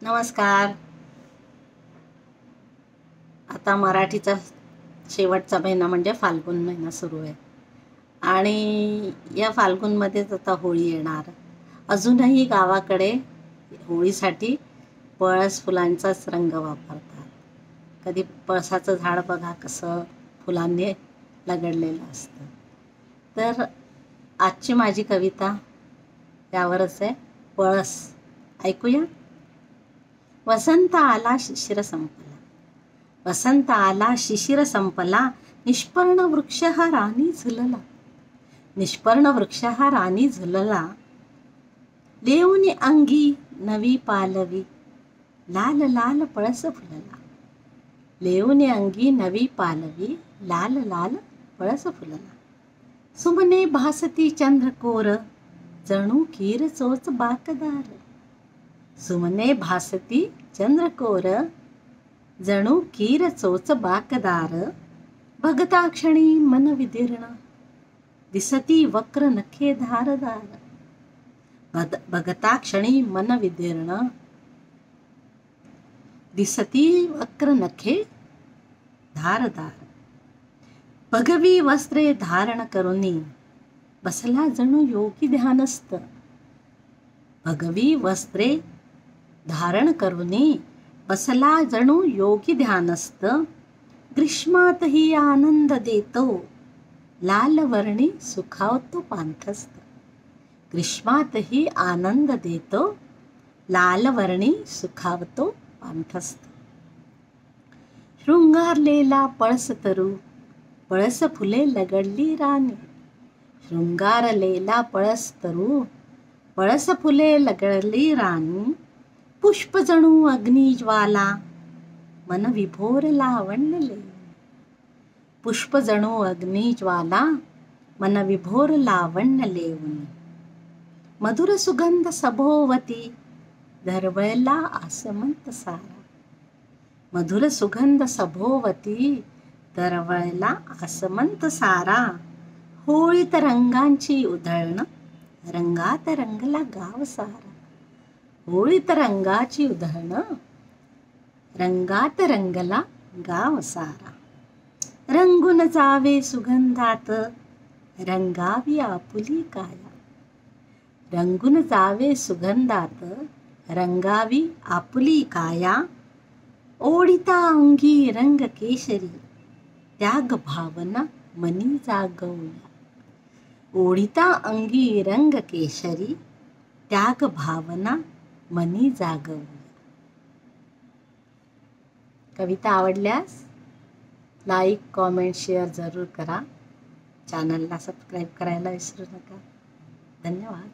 नमस्कार. आता मराठीचा शेवटचा महिना म्हणजे फाल्गुन महिना सुरू आहे आणि या फाल्गुनमध्येच आता होळी येणार. अजूनही गावाकडे होळीसाठी पळस फुलांचाच रंग वापरतात. कधी पळसाचं झाड बघा कसं फुलांनी लगडलेलं असतं. तर आजची माझी कविता यावरच आहे, पळस. ऐकूया. वसंत आला शिशिर संपला, वसंत आला शिशिर संपला, निष्पर्ण वृक्ष हा राणी झुलला, निष्पर्ण वृक्ष हा राणी झुलला. लेऊनी अंगी नवी पालवी, लाल लाल पळस फुलला, लेऊनी अंगी नवी पालवी, लाल लाल पळस फुलला. सुमने भासती चंद्रकोर, जणू कीर चोच बाकदार, सुमने भासती चंद्रकोर, जणू कीर चोच बाकदार. बघता क्षणी मन विदीर्ण, दिसती वक्र नखे धारदार, बघता क्षणी मन विदीर्ण, दिसती वक्र नखे धारदार. भगवी वस्त्रे धारण करुनी, बसला जणू योगी ध्यानस्थ, भगवी वस्त्रे धारण करुनी, बसला जणू योगी ध्यानस्थ. ग्रीष्मातही आनंद देतो, लाल वर्णी सुखावतो पांथस्थ, ग्रीष्मातही आनंद देतो, लाल वर्णी सुखावतो पांथस्थ. शृंगारलेला पळस तरू, पळस फुले लगडली राणी, शृंगारलेला पळस तरू, पळस फुले लगडली राणी. पुष्प जणू अग्निज्वाला, मन विभोर लावण्य लेवुनी, पुष्प जणू अग्निज्वाला, मन विभोर लावण्य लेवुनी. मधुर सुगंध सभोवती, दरवळला आसमंत सारा, मधुर सुगंध सभोवती, दरवळला आसमंत सारा. होळीत रंगांची उधळण, रंगात रंगला गाव सारा, होळीत रंगाची उधळण, रंगात रंगला गाव सारा. रंगून जावे सुगंधात, रंगावी आपुली काया, रंगून जावे सुगंधात, रंगावी आपुली काया. ओढिता अंगी रंग केशरी, त्याग भावना मनी जागवूया, ओढिता अंगी रंग केशरी, त्याग भावना मनी जागवूया. कविता आवडल्यास लाईक, कॉमेंट, शेअर जरूर करा. चॅनलला सबस्क्राईब करायला विसरू नका. धन्यवाद.